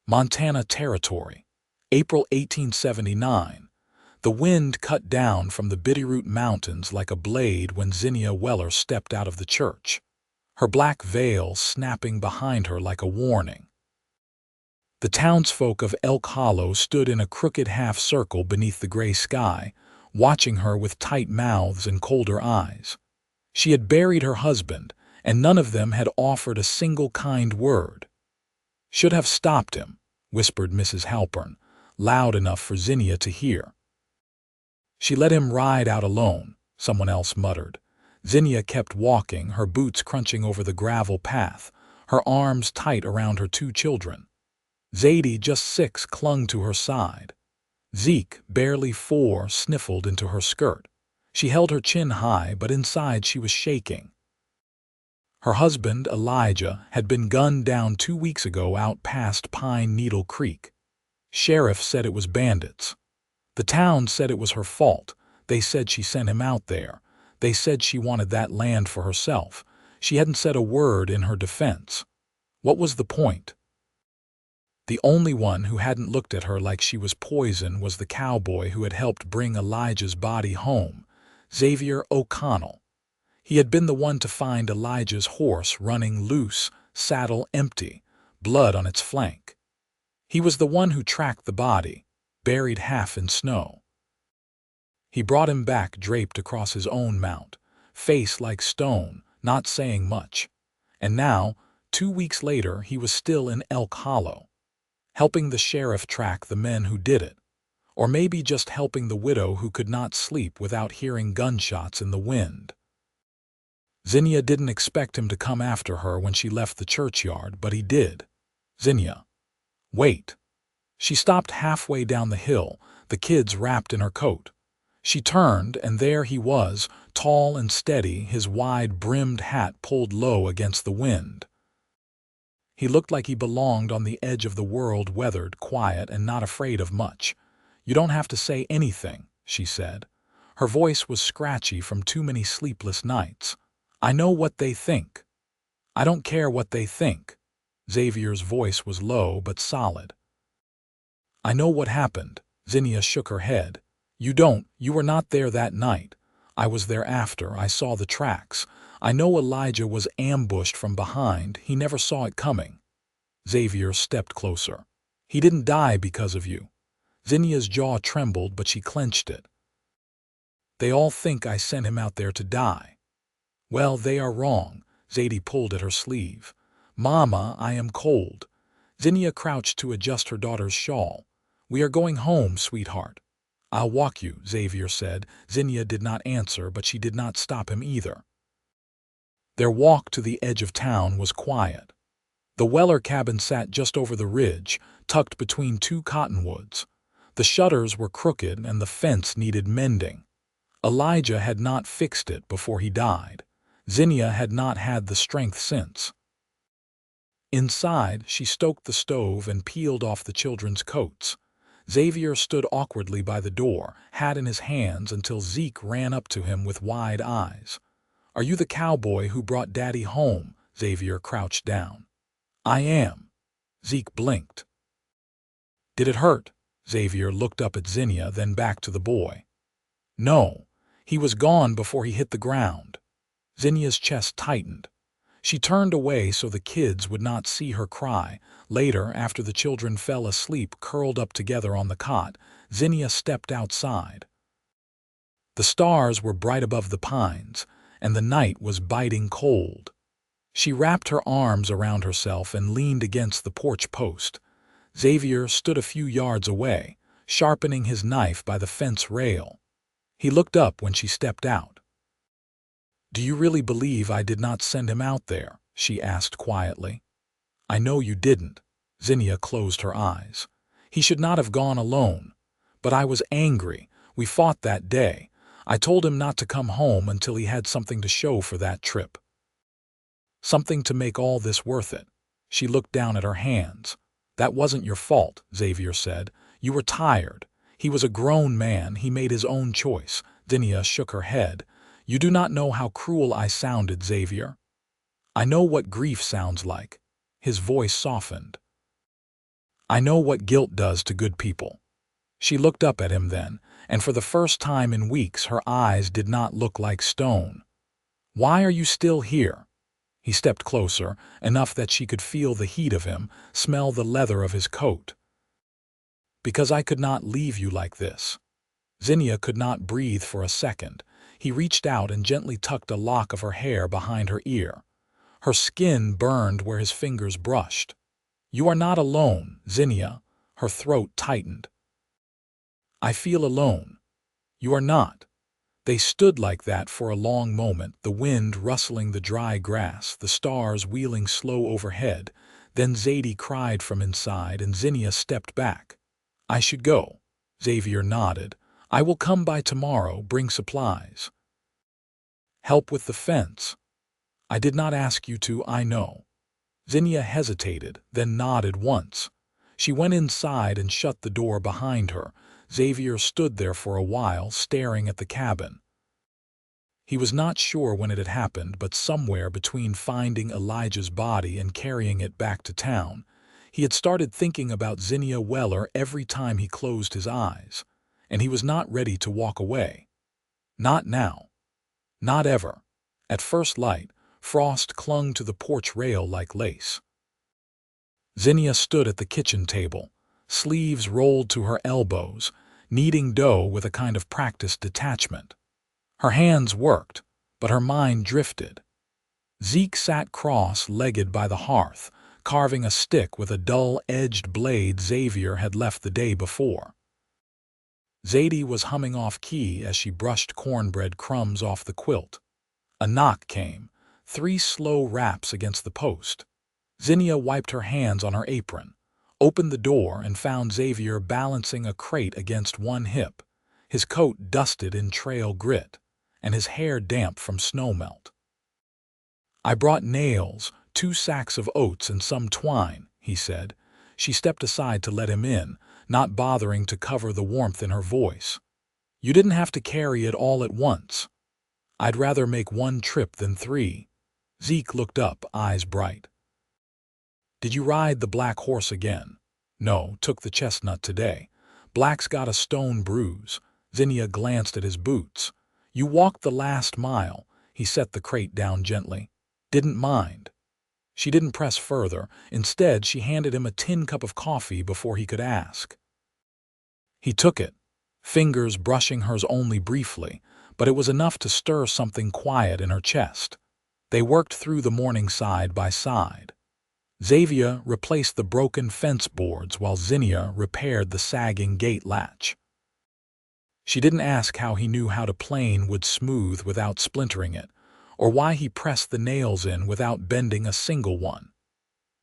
Montana Territory, April 1879. The wind cut down from the Bitterroot Mountains like a blade when Zinnia Weller stepped out of the church, her black veil snapping behind her like a warning. The townsfolk of Elk Hollow stood in a crooked half-circle beneath the gray sky, watching her with tight mouths and colder eyes. She had buried her husband, and none of them had offered a single kind word. "Should have stopped him," whispered Mrs. Halpern, loud enough for Zinnia to hear. "She let him ride out alone," someone else muttered. Zinnia kept walking, her boots crunching over the gravel path, her arms tight around her two children. Zadie, just 6, clung to her side. Zeke, barely 4, sniffled into her skirt. She held her chin high, but inside she was shaking. Her husband, Elijah, had been gunned down 2 weeks ago out past Pine Needle Creek. Sheriff said it was bandits. The town said it was her fault. They said she sent him out there. They said she wanted that land for herself. She hadn't said a word in her defense. What was the point? The only one who hadn't looked at her like she was poison was the cowboy who had helped bring Elijah's body home, Xavier O'Connell. He had been the one to find Elijah's horse running loose, saddle empty, blood on its flank. He was the one who tracked the body, buried half in snow. He brought him back draped across his own mount, face like stone, not saying much. And now, 2 weeks later, he was still in Elk Hollow, helping the sheriff track the men who did it, or maybe just helping the widow who could not sleep without hearing gunshots in the wind. Zinnia didn't expect him to come after her when she left the churchyard, but he did. "Zinnia, wait." She stopped halfway down the hill, the kids wrapped in her coat. She turned, and there he was, tall and steady, his wide-brimmed hat pulled low against the wind. He looked like he belonged on the edge of the world, weathered, quiet, and not afraid of much. "You don't have to say anything," she said. Her voice was scratchy from too many sleepless nights. "I know what they think." "I don't care what they think." Xavier's voice was low but solid. "I know what happened." Zinnia shook her head. "You don't. You were not there that night. I was there after. I saw the tracks. I know Elijah was ambushed from behind. He never saw it coming." Xavier stepped closer. "He didn't die because of you." Zinnia's jaw trembled, but she clenched it. "They all think I sent him out there to die." "Well, they are wrong." Zadie pulled at her sleeve. "Mama, I am cold." Zinnia crouched to adjust her daughter's shawl. "We are going home, sweetheart." "I'll walk you," Xavier said. Zinnia did not answer, but she did not stop him either. Their walk to the edge of town was quiet. The Weller cabin sat just over the ridge, tucked between 2 cottonwoods. The shutters were crooked and the fence needed mending. Elijah had not fixed it before he died. Zinnia had not had the strength since. Inside, she stoked the stove and peeled off the children's coats. Xavier stood awkwardly by the door, hat in his hands, until Zeke ran up to him with wide eyes. "Are you the cowboy who brought Daddy home?" Xavier crouched down. "I am." Zeke blinked. "Did it hurt?" Xavier looked up at Zinnia, then back to the boy. "No. He was gone before he hit the ground." Zinnia's chest tightened. She turned away so the kids would not see her cry. Later, after the children fell asleep curled up together on the cot, Zinnia stepped outside. The stars were bright above the pines, and the night was biting cold. She wrapped her arms around herself and leaned against the porch post. Xavier stood a few yards away, sharpening his knife by the fence rail. He looked up when she stepped out. "Do you really believe I did not send him out there?" she asked quietly. "I know you didn't." Zinnia closed her eyes. "He should not have gone alone. But I was angry. We fought that day. I told him not to come home until he had something to show for that trip. Something to make all this worth it." She looked down at her hands. "That wasn't your fault," Xavier said. "You were tired. He was a grown man. He made his own choice." Zinnia shook her head. "You do not know how cruel I sounded, Xavier." "I know what grief sounds like." His voice softened. I know what guilt does to good people." She looked up at him then, and for the first time in weeks her eyes did not look like stone. "Why are you still here?" He stepped closer, enough that she could feel the heat of him, smell the leather of his coat. "Because I could not leave you like this." Zinnia could not breathe for a second. He reached out and gently tucked a lock of her hair behind her ear. Her skin burned where his fingers brushed. "You are not alone, Zinnia." Her throat tightened. "I feel alone." "You are not." They stood like that for a long moment, the wind rustling the dry grass, the stars wheeling slow overhead. Then Zadie cried from inside, and Zinnia stepped back. "I should go." Xavier nodded. "I will come by tomorrow, bring supplies." "Help with the fence." "I did not ask you to, I know." Zinnia hesitated, then nodded once. She went inside and shut the door behind her. Xavier stood there for a while, staring at the cabin. He was not sure when it had happened, but somewhere between finding Elijah's body and carrying it back to town, he had started thinking about Zinnia Weller every time he closed his eyes, and he was not ready to walk away. Not now. Not ever. At first light, frost clung to the porch rail like lace. Zinnia stood at the kitchen table, sleeves rolled to her elbows, kneading dough with a kind of practiced detachment. Her hands worked, but her mind drifted. Zeke sat cross-legged by the hearth, carving a stick with a dull-edged blade Xavier had left the day before. Zadie was humming off-key as she brushed cornbread crumbs off the quilt. A knock came, 3 slow raps against the post. Zinnia wiped her hands on her apron, opened the door, and found Xavier balancing a crate against one hip, his coat dusted in trail grit, and his hair damp from snowmelt. "I brought nails, 2 sacks of oats, and some twine," he said. She stepped aside to let him in, not bothering to cover the warmth in her voice. "You didn't have to carry it all at once." "I'd rather make 1 trip than 3. Zeke looked up, eyes bright. "Did you ride the black horse again?" "No, took the chestnut today. Black's got a stone bruise." Zinnia glanced at his boots. "You walked the last mile." He set the crate down gently. "Didn't mind." She didn't press further. Instead, she handed him a tin cup of coffee before he could ask. He took it, fingers brushing hers only briefly, but it was enough to stir something quiet in her chest. They worked through the morning side by side. Xavier replaced the broken fence boards while Zinnia repaired the sagging gate latch. She didn't ask how he knew how to plane wood smooth without splintering it, or why he pressed the nails in without bending a single one.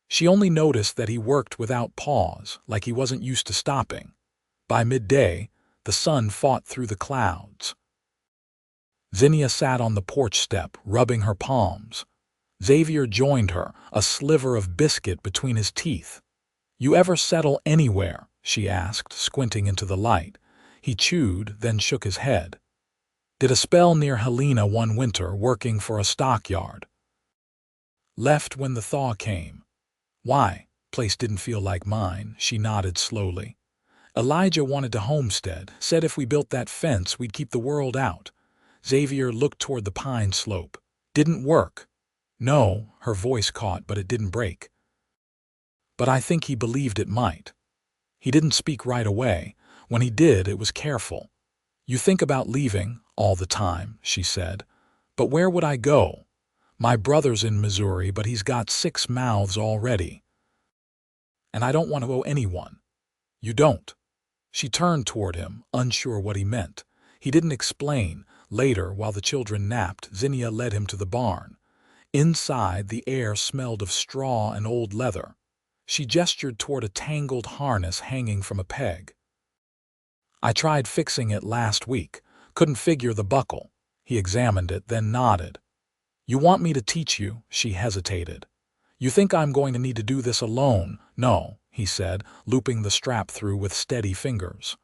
She only noticed that he worked without pause, like he wasn't used to stopping. By midday, the sun fought through the clouds. Zinnia sat on the porch step, rubbing her palms. Xavier joined her, a sliver of biscuit between his teeth. "You ever settle anywhere?" she asked, squinting into the light. He chewed, then shook his head. "Did a spell near Helena one winter, working for a stockyard. Left when the thaw came." "Why? Place didn't feel like mine." She nodded slowly. "Elijah wanted to homestead, said if we built that fence we'd keep the world out." Xavier looked toward the pine slope. "Didn't work." "No," her voice caught, but it didn't break. "But I think he believed it might." He didn't speak right away. When he did, it was careful. "You think about leaving all the time," she said. "But where would I go? My brother's in Missouri, but he's got 6 mouths already. And I don't want to owe anyone." "You don't." She turned toward him, unsure what he meant. He didn't explain. Later, while the children napped, Zinnia led him to the barn. Inside, the air smelled of straw and old leather. She gestured toward a tangled harness hanging from a peg. "I tried fixing it last week. Couldn't figure the buckle." He examined it, then nodded. "You want me to teach you?" She hesitated. "You think I'm going to need to do this alone?" "No," he said, looping the strap through with steady fingers.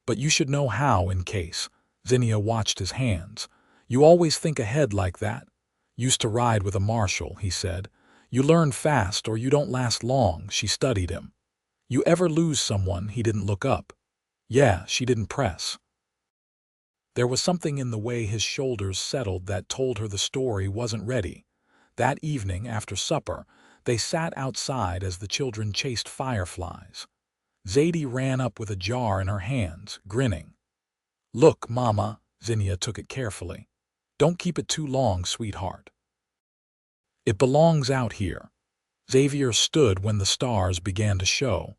"But you should know how in case." Zinnia watched his hands. "You always think ahead like that." "Used to ride with a marshal," he said. "You learn fast or you don't last long." She studied him. You ever lose someone he didn't look up? Yeah, she didn't press. There was something in the way his shoulders settled that told her the story wasn't ready. That evening, after supper, they sat outside as the children chased fireflies. Zadie ran up with a jar in her hands, grinning. "Look, Mama," Zinnia took it carefully. "Don't keep it too long, sweetheart. It belongs out here." Xavier stood when the stars began to show.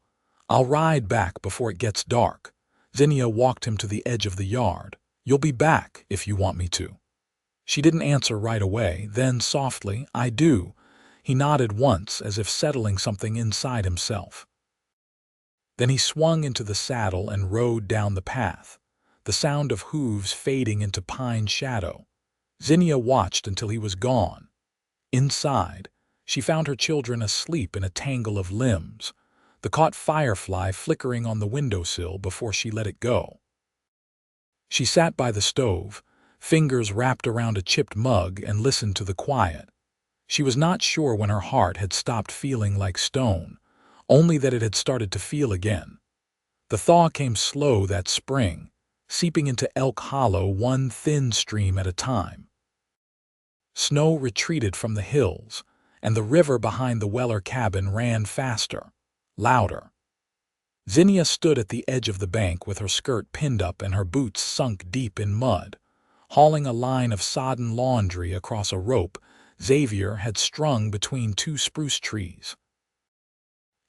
"I'll ride back before it gets dark." Zinnia walked him to the edge of the yard. "You'll be back if you want me to." She didn't answer right away, then softly, "I do." He nodded once, as if settling something inside himself. Then he swung into the saddle and rode down the path, the sound of hooves fading into pine shadow. Zinnia watched until he was gone. Inside, she found her children asleep in a tangle of limbs, the caught firefly flickering on the windowsill before she let it go. She sat by the stove, fingers wrapped around a chipped mug, and listened to the quiet. She was not sure when her heart had stopped feeling like stone, only that it had started to feel again. The thaw came slow that spring, seeping into Elk Hollow one thin stream at a time. Snow retreated from the hills, and the river behind the Weller cabin ran faster, louder. Zinnia stood at the edge of the bank with her skirt pinned up and her boots sunk deep in mud, hauling a line of sodden laundry across a rope Xavier had strung between two spruce trees.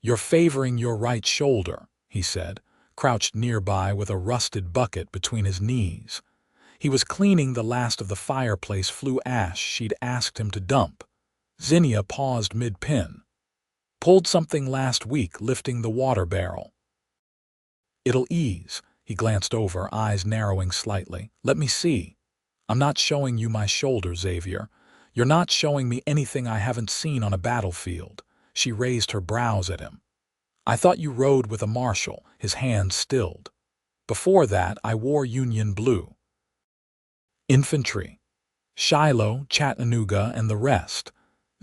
"You're favoring your right shoulder," he said, crouched nearby with a rusted bucket between his knees. He was cleaning the last of the fireplace flue ash she'd asked him to dump. Zinnia paused mid-pin. "Pulled something last week lifting the water barrel." "It'll ease." He glanced over, eyes narrowing slightly. "Let me see." "I'm not showing you my shoulder, Xavier. You're not showing me anything I haven't seen on a battlefield." She raised her brows at him. "I thought you rode with a marshal." His hands stilled. "Before that, I wore Union blue. Infantry. Shiloh, Chattanooga, and the rest."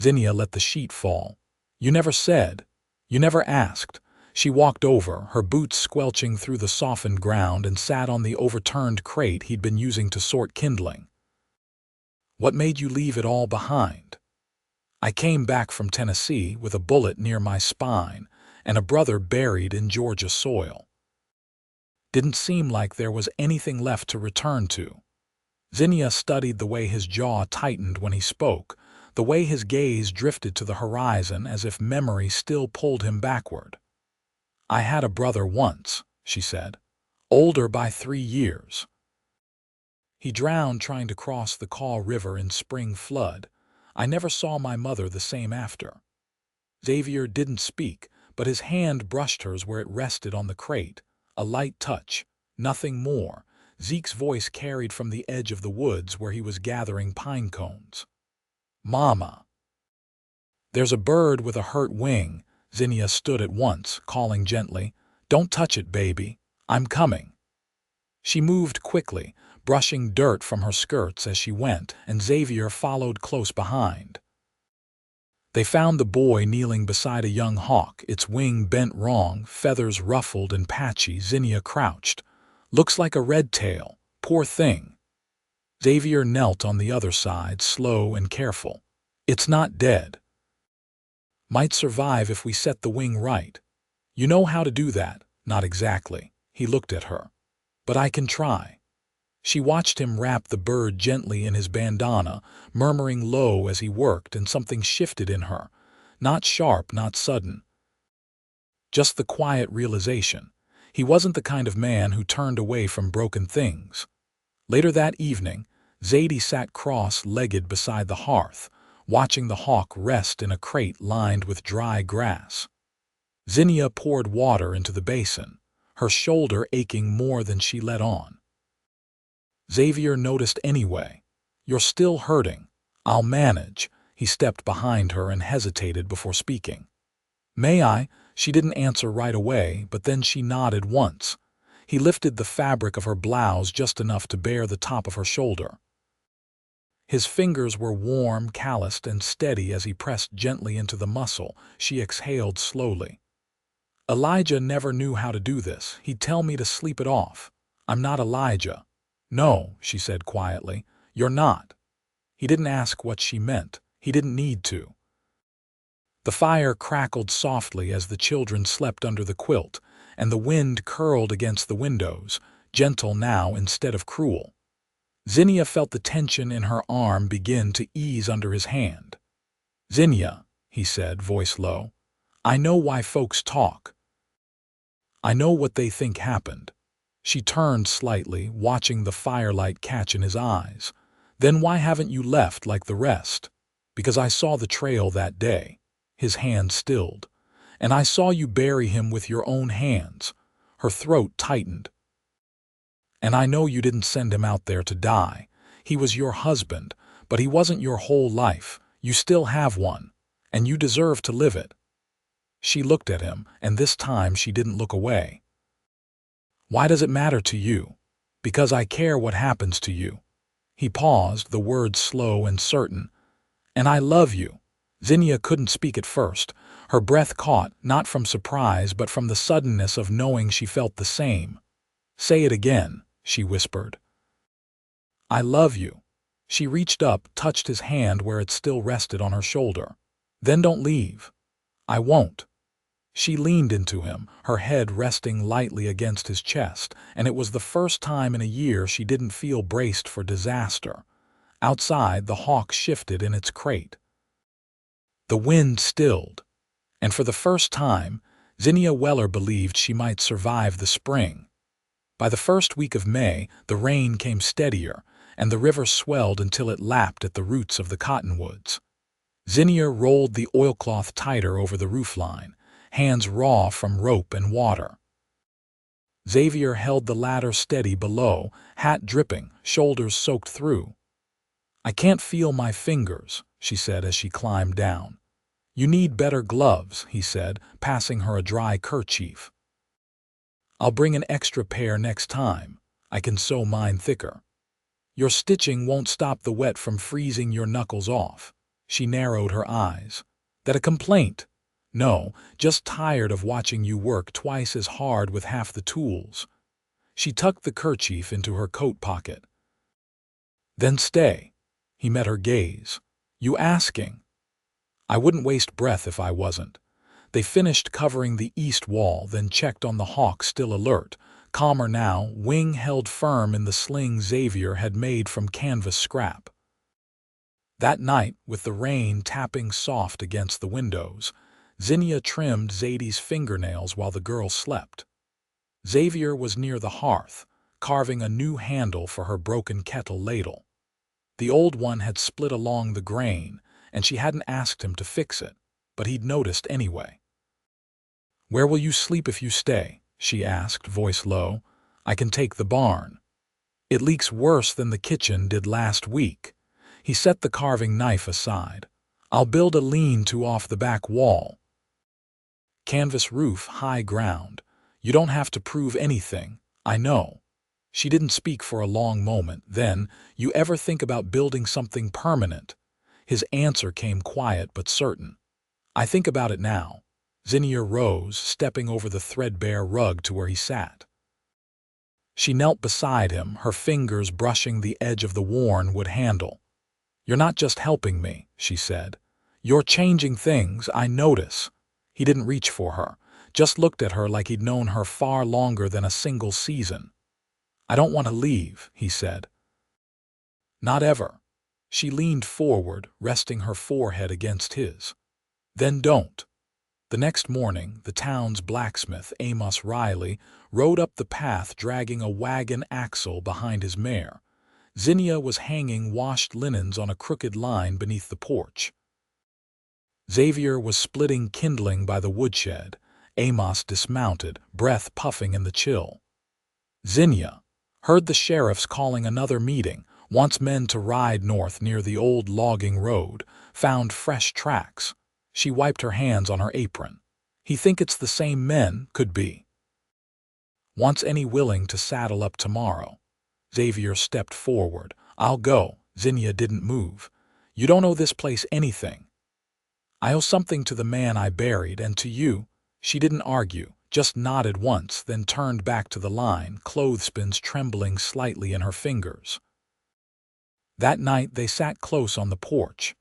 Zinnia let the sheet fall. "You never said. You never asked." She walked over, her boots squelching through the softened ground, and sat on the overturned crate he'd been using to sort kindling. "What made you leave it all behind?" "I came back from Tennessee with a bullet near my spine and a brother buried in Georgia soil. Didn't seem like there was anything left to return to." Zinnia studied the way his jaw tightened when he spoke, the way his gaze drifted to the horizon as if memory still pulled him backward. "I had a brother once," she said. "Older by 3 years. He drowned trying to cross the Kaw River in spring flood. I never saw my mother the same after." Xavier didn't speak, but his hand brushed hers where it rested on the crate. A light touch, nothing more. Zeke's voice carried from the edge of the woods where he was gathering pine cones. "Mama." "There's a bird with a hurt wing." Zinnia stood at once, calling gently, "Don't touch it, baby. I'm coming." She moved quickly, brushing dirt from her skirts as she went, and Xavier followed close behind. They found the boy kneeling beside a young hawk, its wing bent wrong, feathers ruffled and patchy. Zinnia crouched. "Looks like a red-tail. Poor thing." Xavier knelt on the other side, slow and careful. "It's not dead. Might survive if we set the wing right. You know how to do that?" "Not exactly." He looked at her. "But I can try." She watched him wrap the bird gently in his bandana, murmuring low as he worked, and something shifted in her. Not sharp, not sudden. Just the quiet realization. He wasn't the kind of man who turned away from broken things. Later that evening, Zadie sat cross-legged beside the hearth, watching the hawk rest in a crate lined with dry grass. Zinnia poured water into the basin, her shoulder aching more than she let on. Xavier noticed anyway. "You're still hurting." "I'll manage." He stepped behind her and hesitated before speaking. "May I?" She didn't answer right away, but then she nodded once. He lifted the fabric of her blouse just enough to bare the top of her shoulder. His fingers were warm, calloused, and steady as he pressed gently into the muscle. She exhaled slowly. Elijah never knew how to do this. He'd tell me to sleep it off. I'm not Elijah. No, she said quietly. You're not. He didn't ask what she meant. He didn't need to. The fire crackled softly as the children slept under the quilt, and the wind curled against the windows, gentle now instead of cruel. Zinnia felt the tension in her arm begin to ease under his hand. Zinnia, he said, voice low, I know why folks talk. I know what they think happened. She turned slightly, watching the firelight catch in his eyes. Then why haven't you left like the rest? Because I saw the trail that day. His hand stilled. And I saw you bury him with your own hands. Her throat tightened. And I know you didn't send him out there to die. He was your husband, but he wasn't your whole life. You still have one, and you deserve to live it. She looked at him, and this time she didn't look away. Why does it matter to you? Because I care what happens to you. He paused, the words slow and certain. And I love you. Zinnia couldn't speak at first. Her breath caught, not from surprise, but from the suddenness of knowing she felt the same. Say it again, she whispered. I love you. She reached up, touched his hand where it still rested on her shoulder. Then don't leave. I won't. She leaned into him, her head resting lightly against his chest, and it was the first time in a year she didn't feel braced for disaster. Outside, the hawk shifted in its crate. The wind stilled, and for the first time, Zinnia Weller believed she might survive the spring. By the first week of May, the rain came steadier, and the river swelled until it lapped at the roots of the cottonwoods. Zinnia rolled the oilcloth tighter over the roofline, hands raw from rope and water. Xavier held the ladder steady below, hat dripping, shoulders soaked through. I can't feel my fingers, she said as she climbed down. You need better gloves, he said, passing her a dry kerchief. I'll bring an extra pair next time. I can sew mine thicker. Your stitching won't stop the wet from freezing your knuckles off. She narrowed her eyes. That a complaint? No, just tired of watching you work twice as hard with half the tools. She tucked the kerchief into her coat pocket. Then stay. He met her gaze. You asking? I wouldn't waste breath if I wasn't. They finished covering the east wall, then checked on the hawk still alert, calmer now, wing held firm in the sling Xavier had made from canvas scrap. That night, with the rain tapping soft against the windows, Zinnia trimmed Zadie's fingernails while the girl slept. Xavier was near the hearth, carving a new handle for her broken kettle ladle. The old one had split along the grain, and she hadn't asked him to fix it, but he'd noticed anyway. Where will you sleep if you stay? She asked, voice low. I can take the barn. It leaks worse than the kitchen did last week. He set the carving knife aside. I'll build a lean-to off the back wall. Canvas roof, high ground. You don't have to prove anything. I know. She didn't speak for a long moment. Then, you ever think about building something permanent? His answer came quiet but certain. I think about it now. Zinnia rose, stepping over the threadbare rug to where he sat. She knelt beside him, her fingers brushing the edge of the worn wood handle. You're not just helping me, she said. You're changing things, I notice. He didn't reach for her, just looked at her like he'd known her far longer than a single season. I don't want to leave, he said. Not ever. She leaned forward, resting her forehead against his. Then don't. The next morning, the town's blacksmith, Amos Riley, rode up the path dragging a wagon axle behind his mare. Zinnia was hanging washed linens on a crooked line beneath the porch. Xavier was splitting kindling by the woodshed. Amos dismounted, breath puffing in the chill. Zinnia heard the sheriff's calling another meeting, wants men to ride north near the old logging road, found fresh tracks. She wiped her hands on her apron. He think it's the same men, could be. Wants any willing to saddle up tomorrow. Xavier stepped forward. I'll go. Zinnia didn't move. You don't owe this place anything. I owe something to the man I buried and to you. She didn't argue. just nodded once, then turned back to the line, clothespins trembling slightly in her fingers. That night they sat close on the porch.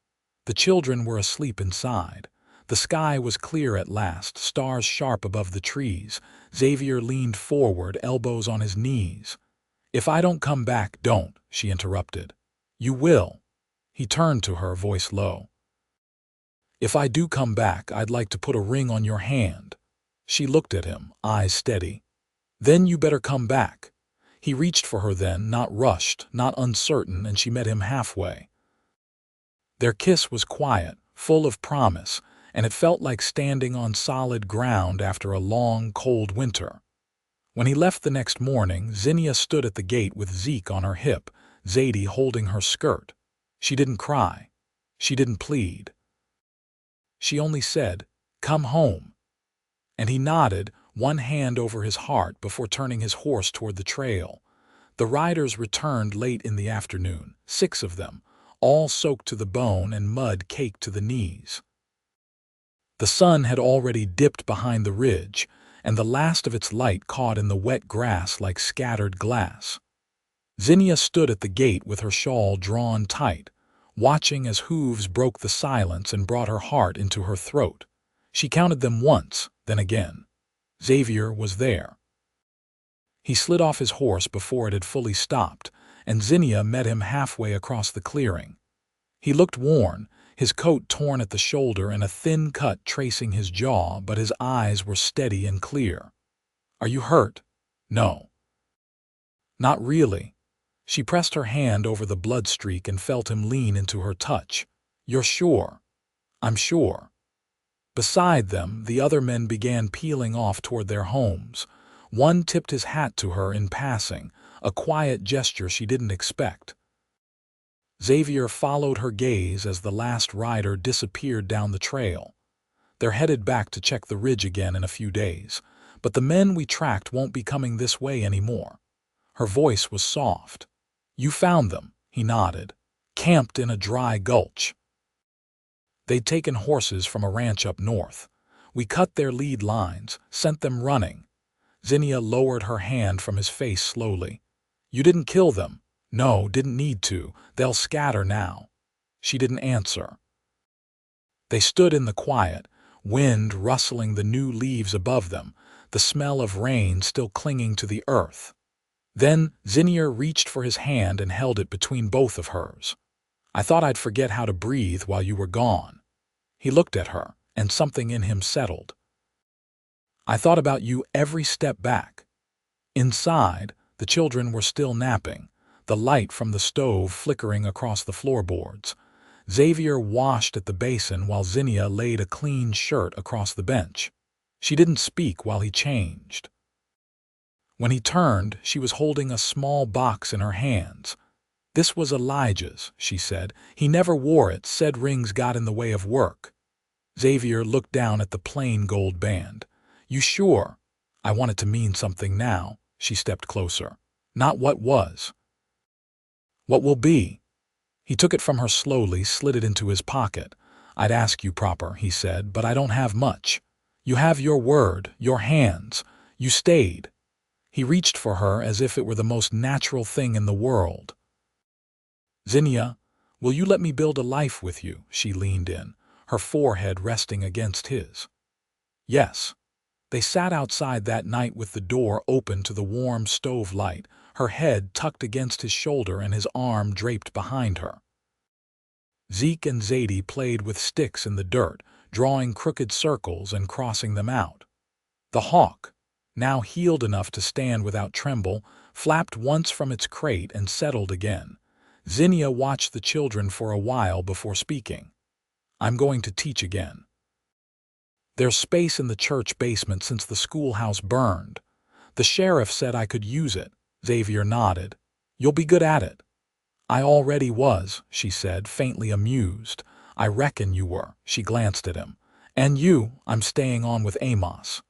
The children were asleep inside. The sky was clear at last, stars sharp above the trees. Xavier leaned forward, elbows on his knees. "If I don't come back, don't," she interrupted. "You will." He turned to her, voice low. "If I do come back, I'd like to put a ring on your hand." She looked at him, eyes steady. "Then you better come back." He reached for her then, not rushed, not uncertain, and she met him halfway. Their kiss was quiet, full of promise, and it felt like standing on solid ground after a long, cold winter. When he left the next morning, Zinnia stood at the gate with Zeke on her hip, Zadie holding her skirt. She didn't cry. She didn't plead. She only said, "Come home." And he nodded, one hand over his heart before turning his horse toward the trail. The riders returned late in the afternoon, 6 of them, all soaked to the bone and mud caked to the knees. The sun had already dipped behind the ridge, and the last of its light caught in the wet grass like scattered glass. Zinnia stood at the gate with her shawl drawn tight, watching as hooves broke the silence and brought her heart into her throat. She counted them once, then again. Xavier was there. He slid off his horse before it had fully stopped, and Zinnia met him halfway across the clearing. He looked worn, his coat torn at the shoulder and a thin cut tracing his jaw, but his eyes were steady and clear. "Are you hurt?" "No." "Not really." She pressed her hand over the blood streak and felt him lean into her touch. "You're sure?" "I'm sure." Beside them, the other men began peeling off toward their homes. One tipped his hat to her in passing, a quiet gesture she didn't expect. Xavier followed her gaze as the last rider disappeared down the trail. "They're headed back to check the ridge again in a few days, but the men we tracked won't be coming this way anymore." Her voice was soft. "You found them," he nodded, "camped in a dry gulch. They'd taken horses from a ranch up north. We cut their lead lines, sent them running." Zinnia lowered her hand from his face slowly. "You didn't kill them." "No, didn't need to. They'll scatter now." She didn't answer. They stood in the quiet, wind rustling the new leaves above them, the smell of rain still clinging to the earth. Then Zinnia reached for his hand and held it between both of hers. "I thought I'd forget how to breathe while you were gone." He looked at her, and something in him settled. "I thought about you every step back." Inside, the children were still napping, the light from the stove flickering across the floorboards. Xavier washed at the basin while Zinnia laid a clean shirt across the bench. She didn't speak while he changed. When he turned, she was holding a small box in her hands. "This was Elijah's," she said. "He never wore it, said rings got in the way of work." Xavier looked down at the plain gold band. "You sure?" "I want it to mean something now." She stepped closer. "Not what was." "What will be?" He took it from her slowly, slid it into his pocket. "I'd ask you proper," he said, "but I don't have much. You have your word, your hands. You stayed." He reached for her as if it were the most natural thing in the world. "Zinnia, will you let me build a life with you?" She leaned in, her forehead resting against his. "Yes." They sat outside that night with the door open to the warm stove light, her head tucked against his shoulder and his arm draped behind her. Zeke and Zadie played with sticks in the dirt, drawing crooked circles and crossing them out. The hawk, now healed enough to stand without tremble, flapped once from its crate and settled again. Zinnia watched the children for a while before speaking. "I'm going to teach again. There's space in the church basement since the schoolhouse burned. The sheriff said I could use it." Xavier nodded. "You'll be good at it." "I already was," she said, faintly amused. "I reckon you were." She glanced at him. "And you, I'm staying on with Amos.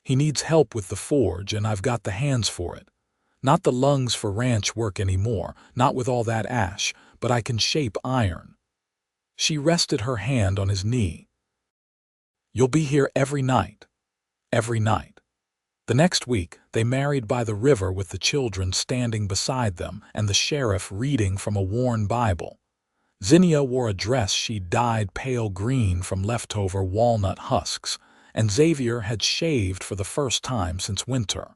He needs help with the forge, and I've got the hands for it. Not the lungs for ranch work anymore, not with all that ash, but I can shape iron." She rested her hand on his knee. "You'll be here every night." every night. The next week, they married by the river with the children standing beside them and the sheriff reading from a worn Bible. Zinnia wore a dress she'd dyed pale green from leftover walnut husks, and Xavier had shaved for the first time since winter.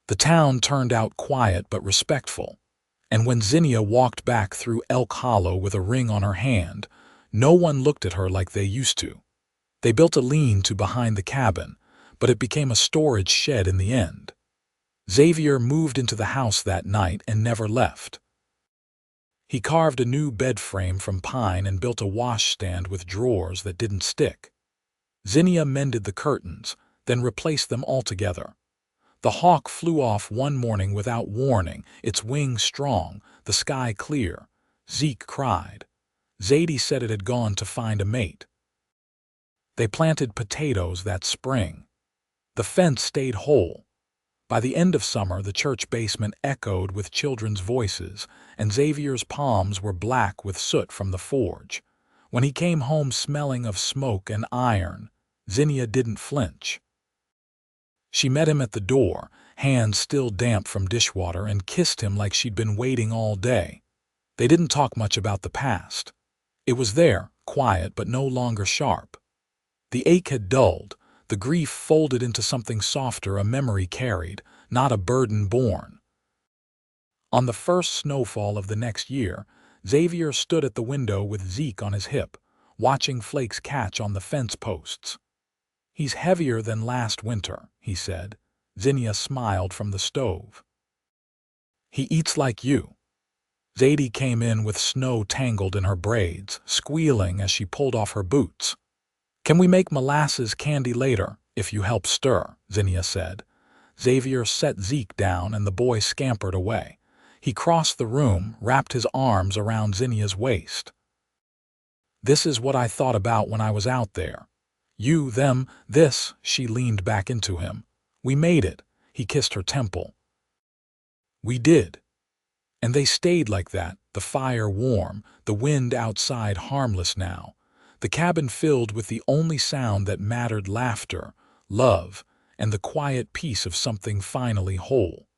The town turned out quiet but respectful, and when Zinnia walked back through Elk Hollow with a ring on her hand, no one looked at her like they used to. They built a lean-to behind the cabin, but it became a storage shed in the end. Xavier moved into the house that night and never left. He carved a new bed frame from pine and built a washstand with drawers that didn't stick. Zinnia mended the curtains, then replaced them altogether. The hawk flew off one morning without warning, its wings strong, the sky clear. Zeke cried. Zadie said it had gone to find a mate. They planted potatoes that spring. The fence stayed whole. By the end of summer, the church basement echoed with children's voices, and Xavier's palms were black with soot from the forge. When he came home smelling of smoke and iron, Zinnia didn't flinch. She met him at the door, hands still damp from dishwater, and kissed him like she'd been waiting all day. They didn't talk much about the past. It was there, quiet but no longer sharp. The ache had dulled, the grief folded into something softer, a memory carried, not a burden borne. On the first snowfall of the next year, Xavier stood at the window with Zeke on his hip, watching flakes catch on the fence posts. "He's heavier than last winter," he said. Zinnia smiled from the stove. "He eats like you." Zadie came in with snow tangled in her braids, squealing as she pulled off her boots. "Can we make molasses candy later, if you help stir?" Zinnia said. Xavier set Zeke down and the boy scampered away. He crossed the room, wrapped his arms around Zinnia's waist. "This is what I thought about when I was out there. You, them, this," she leaned back into him. "We made it." He kissed her temple. "We did." And they stayed like that, the fire warm, the wind outside harmless now, the cabin filled with the only sound that mattered: laughter, love, and the quiet peace of something finally whole.